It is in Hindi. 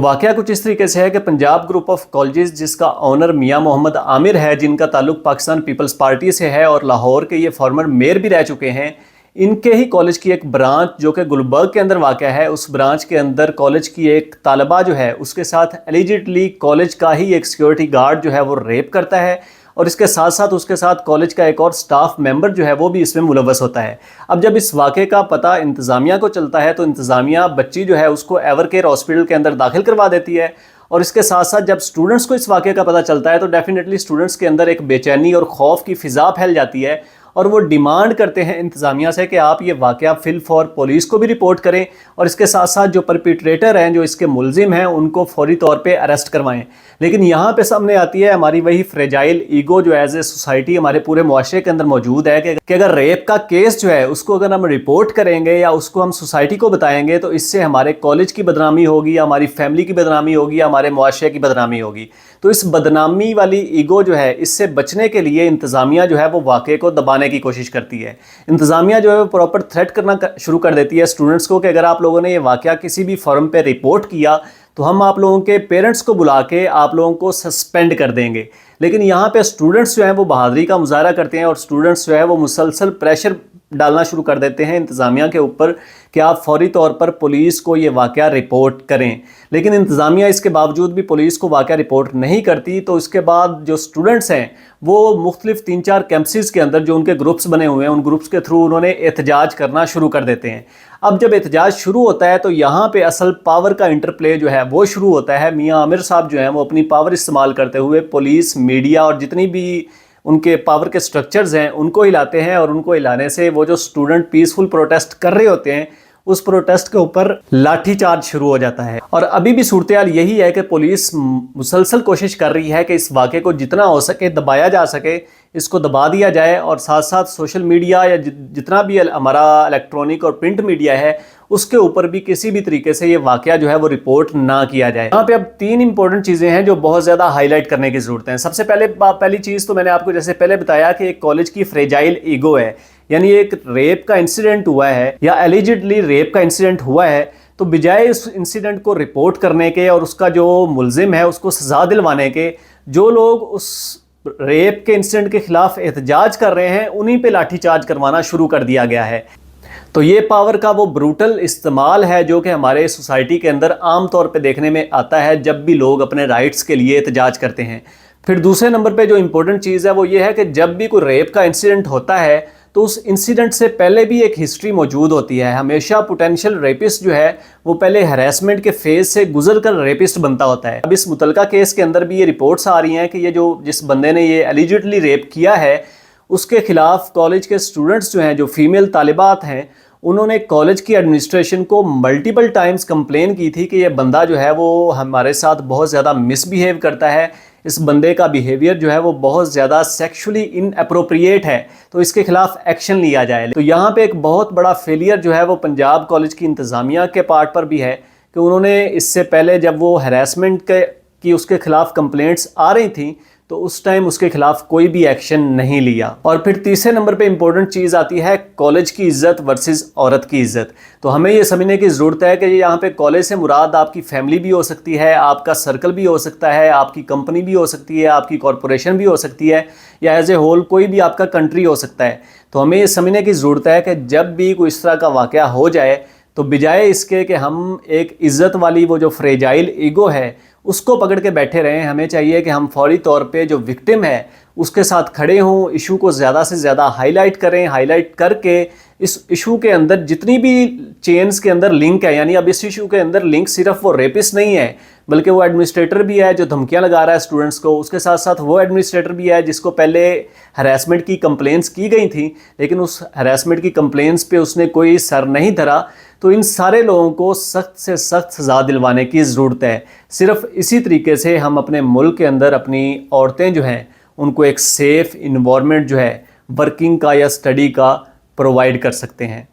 वाकया कुछ इस तरीके से है कि पंजाब ग्रुप ऑफ कॉलेजेस जिसका ऑनर मियां मोहम्मद आमिर है, जिनका ताल्लुक पाकिस्तान पीपल्स पार्टी से है और लाहौर के ये फॉर्मर मेयर भी रह चुके हैं, इनके ही कॉलेज की एक ब्रांच जो कि गुलबर्ग के अंदर वाक़या है, उस ब्रांच के अंदर कॉलेज की एक तालबा जो है उसके साथ एलिजिडली कॉलेज का ही एक सिक्योरिटी गार्ड जो है वो रेप करता है और इसके साथ साथ उसके साथ कॉलेज का एक और स्टाफ मेंबर जो है वो भी इसमें मुलव्वस होता है। अब जब इस वाक़े का पता इंतज़ामिया को चलता है तो इंतज़ामिया बच्ची जो है उसको एवरकेयर हॉस्पिटल के अंदर दाखिल करवा देती है और इसके साथ साथ जब स्टूडेंट्स को इस वाक़े का पता चलता है तो डेफिनेटली स्टूडेंट्स के अंदर एक बेचैनी और खौफ की फ़िज़ा फैल जाती है और वो डिमांड करते हैं इंतज़ामिया से कि आप ये वाक़या फिल फॉर पुलिस को भी रिपोर्ट करें और इसके साथ साथ जो परपिट्रेटर हैं, जो इसके मुलजिम हैं, उनको फौरी तौर पे अरेस्ट करवाएं। लेकिन यहाँ पे सामने आती है हमारी वही फ्रेजाइल ईगो जो एज ए सोसाइटी हमारे पूरे मुआशरे के अंदर मौजूद है कि अगर रेप का केस जो है उसको अगर हम रिपोर्ट करेंगे या उसको हम सोसाइटी को बताएंगे तो इससे हमारे कॉलेज की बदनामी होगी, हमारी फैमिली की बदनामी होगी, हमारे मुआशरे की बदनामी होगी। तो इस बदनामी वाली ईगो जो है इससे बचने के लिए इंतज़ामिया जो है वो वाक़े को दबाने की कोशिश करती है। इंतज़ामिया जो है वो प्रॉपर थ्रेट करना शुरू कर देती है स्टूडेंट्स को कि अगर आप लोगों ने ये वाक़या किसी भी फॉरम पे रिपोर्ट किया तो हम आप लोगों के पेरेंट्स को बुला के आप लोगों को सस्पेंड कर देंगे। लेकिन यहाँ पे स्टूडेंट्स जो हैं वो बहादुरी का मुजाहरा करते हैं और स्टूडेंट्स जो है वो मुसलसल प्रेशर डालना शुरू कर देते हैं इंतज़ामिया के ऊपर कि आप फौरी तौर पर पुलिस को ये वाक़या रिपोर्ट करें। लेकिन इंतज़ामिया इसके बावजूद भी पुलिस को वाक़या रिपोर्ट नहीं करती। तो इसके बाद जो स्टूडेंट्स हैं वो मुख्तलिफ 3-4 कैंपसेस के अंदर जो उनके ग्रुप्स बने हुए हैं उन ग्रुप्स के थ्रू उन्होंने एहतजाज करना शुरू कर देते हैं। अब जब एहतजाज शुरू होता है तो यहाँ पे असल पावर का इंटरप्ले जो है वो शुरू होता है। मियाँ आमिर साहब जो हैं वो अपनी पावर इस्तेमाल करते हुए पुलिस, मीडिया और जितनी भी उनके पावर के स्ट्रक्चर्स हैं उनको हिलाते हैं और उनको हिलाने से वो जो स्टूडेंट पीसफुल प्रोटेस्ट कर रहे होते हैं उस प्रोटेस्ट के ऊपर लाठीचार्ज शुरू हो जाता है। और अभी भी सूरत हाल यही है कि पुलिस मुसलसल कोशिश कर रही है कि इस वाक़े को जितना हो सके दबाया जा सके, इसको दबा दिया जाए और साथ साथ सोशल मीडिया या जितना भी हमारा इलेक्ट्रॉनिक और प्रिंट मीडिया है उसके ऊपर भी किसी भी तरीके से ये वाक़या जो है वो रिपोर्ट ना किया जाए। यहाँ पे अब 3 इंपॉर्टेंट चीज़ें हैं जो बहुत ज़्यादा हाईलाइट करने की ज़रूरत है। सबसे पहली चीज़ तो मैंने आपको जैसे पहले बताया कि एक कॉलेज की फ्रेजाइल ईगो है, यानी एक रेप का इंसिडेंट हुआ है या एलिजिडली रेप का इंसिडेंट हुआ है तो बजाय इस इंसिडेंट को रिपोर्ट करने के और उसका जो मुलजिम है उसको सज़ा दिलवाने के, जो लोग उस रेप के इंसिडेंट के खिलाफ एहतजाज कर रहे हैं उन्हीं पे लाठीचार्ज करवाना शुरू कर दिया गया है। तो ये पावर का वो ब्रूटल इस्तेमाल है जो कि हमारे सोसाइटी के अंदर आम तौर पे देखने में आता है जब भी लोग अपने राइट्स के लिए एहतजाज करते हैं। फिर दूसरे नंबर पे जो इम्पोर्टेंट चीज़ है वो ये है कि जब भी कोई रेप का इंसिडेंट होता है तो उस इंसिडेंट से पहले भी एक हिस्ट्री मौजूद होती है। हमेशा पोटेंशियल रेपिस्ट जो है वो पहले हैरेसमेंट के फेज से गुजर कर रेपिस्ट बनता होता है। अब इस मुतलका केस के अंदर भी ये रिपोर्ट्स आ रही हैं कि ये जो जिस बंदे ने ये एलिजिडली रेप किया है उसके खिलाफ कॉलेज के स्टूडेंट्स जो हैं, जो फीमेल तालिबात हैं, उन्होंने कॉलेज की एडमिनिस्ट्रेशन को मल्टीपल टाइम्स कंप्लेन की थी कि ये बंदा जो है वो हमारे साथ बहुत ज़्यादा मिसबिहेव करता है, इस बंदे का बिहेवियर जो है वो बहुत ज़्यादा सेक्सुअली इनअप्रोप्रिएट है, तो इसके खिलाफ एक्शन लिया जाए। तो यहाँ पे एक बहुत बड़ा फेलियर जो है वो पंजाब कॉलेज की इंतज़ामिया के पार्ट पर भी है कि उन्होंने इससे पहले जब वो हैरेसमेंट की उसके खिलाफ कंप्लेंट्स आ रही थी तो उस टाइम उसके खिलाफ कोई भी एक्शन नहीं लिया। और फिर तीसरे नंबर पे इंपॉर्टेंट चीज़ आती है कॉलेज की इज्जत वर्सेस औरत की इज्जत। तो हमें ये समझने की ज़रूरत है कि यहाँ पे कॉलेज से मुराद आपकी फैमिली भी हो सकती है, आपका सर्कल भी हो सकता है, आपकी कंपनी भी हो सकती है, आपकी कॉरपोरेशन भी हो सकती है, या एज ए होल कोई भी आपका कंट्री हो सकता है। तो हमें ये समझने की ज़रूरत है कि जब भी कोई इस तरह का वाक़या हो जाए तो बजाय इसके कि हम एक इज़्ज़त वाली वो जो फ्रेजाइल ईगो है उसको पकड़ के बैठे रहें, हमें चाहिए कि हम फौरी तौर पे जो विक्टिम है उसके साथ खड़े हों, इशू को ज़्यादा से ज़्यादा हाईलाइट करें, हाईलाइट करके इस इशू के अंदर जितनी भी चेन्स के अंदर लिंक है, यानी अब इस इशू के अंदर लिंक सिर्फ वो रेपिस्ट नहीं है बल्कि वो एडमिनिस्ट्रेटर भी है जो धमकियां लगा रहा है स्टूडेंट्स को, उसके साथ साथ वो एडमिनिस्ट्रेटर भी है जिसको पहले हरासमेंट की कंप्लेंट्स की गई थी लेकिन उस हरासमेंट की कंप्लेंट्स पे उसने कोई सर नहीं धरा। तो इन सारे लोगों को सख्त से सख्त सज़ा दिलवाने की ज़रूरत है। सिर्फ इसी तरीके से हम अपने मुल्क के अंदर अपनी औरतें जो हैं उनको एक सेफ़ इन्वायरमेंट जो है वर्किंग का या स्टडी का प्रोवाइड कर सकते हैं।